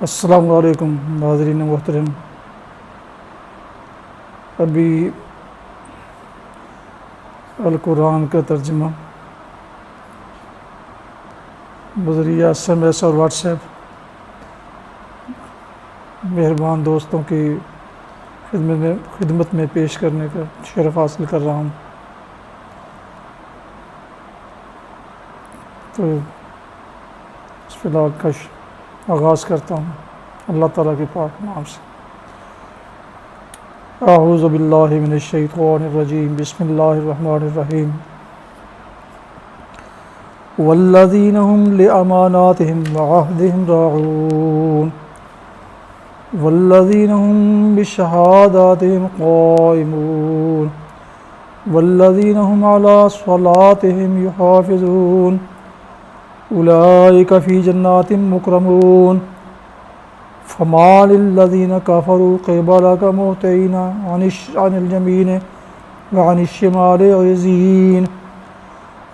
السلام علیکم ناظرین محترم۔ ابھی القرآن کا ترجمہ بذریعہ SMS اور واٹس ایپ مہربان دوستوں کی خدمت میں پیش کرنے کا شرف حاصل کر رہا ہوں۔ تو اس فلال کا آغاز کرتا ہوں اللہ تعالیٰ کے پاک نام سے۔ اعوذ باللہ من الشیطان الرجیم، بسم اللہ الرحمن الرحیم۔ والذین هم لأماناتهم وعہدهم راعون والذین هم بشہاداتهم قائمون والذین هم علی صلاتهم یحافظون اولئک فی جنات مکرمون فما للذین کفروا قبلک مہطعین عن الیمین وعن الشمال عزین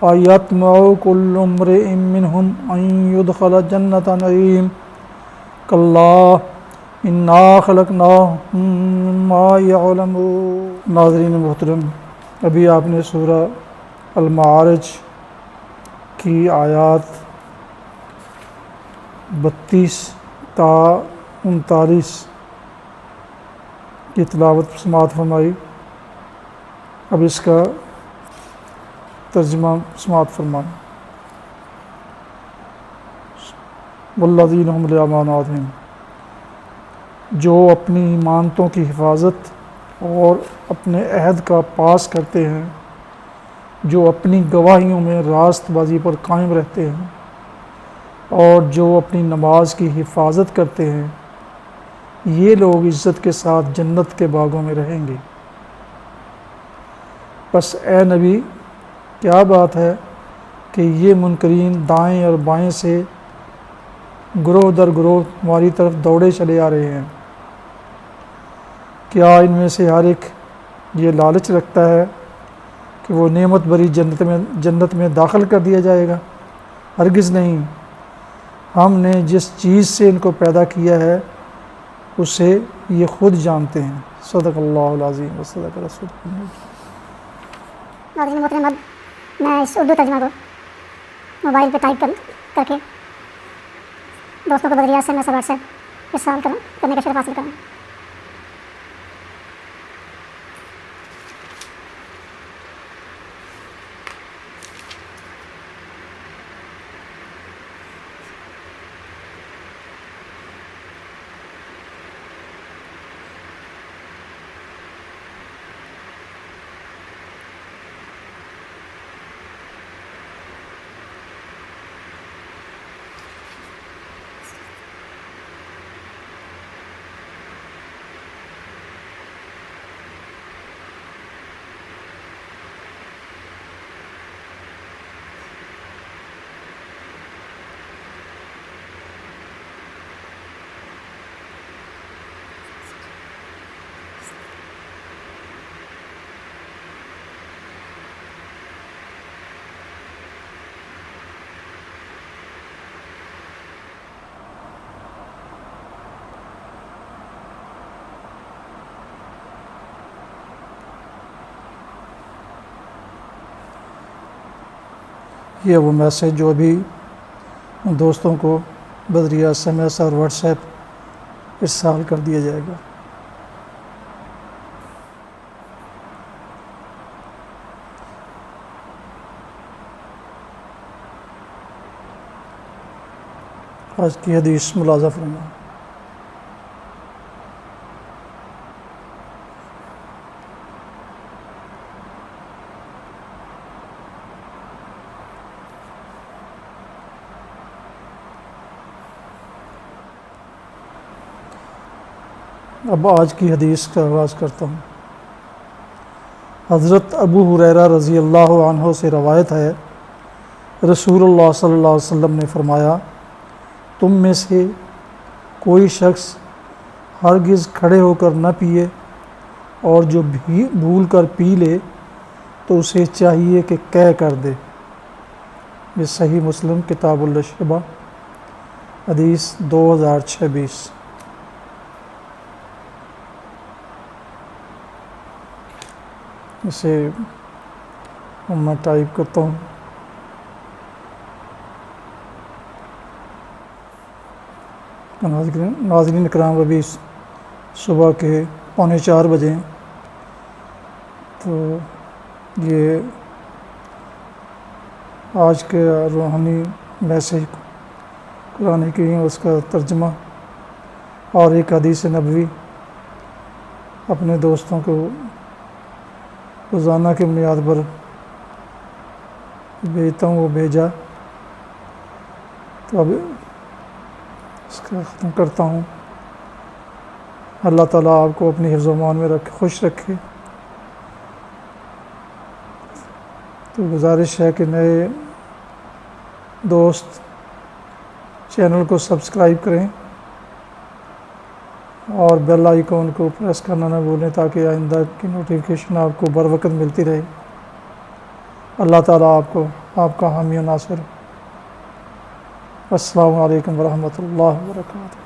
ایطمع کل امرئ منہم ان یدخل جنۃ نعیم کلا انا خلقناہم مما یعلمون۔ ناظرین محترم، ابھی آپ نے سورہ المعارج کی آیات 32 تا 39 کی تلاوت سماعت فرمائی۔ اب اس کا ترجمہ سماعت فرمائیں۔ والذین هم لأماناتہم، جو اپنی امانتوں کی حفاظت اور اپنے عہد کا پاس کرتے ہیں، جو اپنی گواہیوں میں راست بازی پر قائم رہتے ہیں اور جو اپنی نماز کی حفاظت کرتے ہیں، یہ لوگ عزت کے ساتھ جنت کے باغوں میں رہیں گے۔ بس اے نبی، کیا بات ہے کہ یہ منکرین دائیں اور بائیں سے گروہ در گروہ تمہاری طرف دوڑے چلے آ رہے ہیں؟ کیا ان میں سے ہر ایک یہ لالچ رکھتا ہے کہ وہ نعمت بھری جنت میں داخل کر دیا جائے گا؟ ہرگز نہیں۔ ہم نے جس چیز سے ان کو پیدا کیا ہے اسے یہ خود جانتے ہیں۔ صدق اللہ العظیم و صدق رسول اللہ۔ ناظرین محترم، اب میں اس اردو ترجمہ کو موبائل پہ ٹائپ کر کے دوستوں کو بذریعہ SMS اور واٹس ایپ ارسال کرنے کا شرف حاصل کروں۔ یہ وہ میسیج جو ابھی دوستوں کو بذریعہ SMS اور واٹس ایپ ارسال کر دیا جائے گا۔ آج کی حدیث ملاحظہ فرمائیں۔ اب آج کی حدیث کا آغاز کرتا ہوں۔ حضرت ابو ہریرہ رضی اللہ عنہ سے روایت ہے، رسول اللہ صلی اللہ علیہ وسلم نے فرمایا، تم میں سے کوئی شخص ہرگز کھڑے ہو کر نہ پیے، اور جو بھول کر پی لے تو اسے چاہیے کہ قے کر دے۔ یہ صحیح مسلم کتاب الشربہ حدیث 2026۔ اسے میں ٹائپ کرتا ہوں۔ ناظرین کرام، ابھی صبح کے 3:45 بجے ہیں، تو یہ آج کے روحانی میسیج قرآن کریم، اس کا ترجمہ اور ایک حدیث نبوی اپنے دوستوں کو روزانہ کی بنیاد پر بھیجتا ہوں، وہ بھیجا، تو اب اس کا ختم کرتا ہوں۔ اللہ تعالیٰ آپ کو اپنی حفظ و امان میں خوش رکھے۔ تو گزارش ہے کہ نئے دوست چینل کو سبسکرائب کریں اور بیل آئیکن کو پریس کرنا نہ بھولیں، تاکہ آئندہ کی نوٹیفیکیشن آپ کو بر وقت ملتی رہے۔ اللہ تعالیٰ آپ کا حامی و ناصر۔ السلام علیکم ورحمۃ اللہ وبرکاتہ۔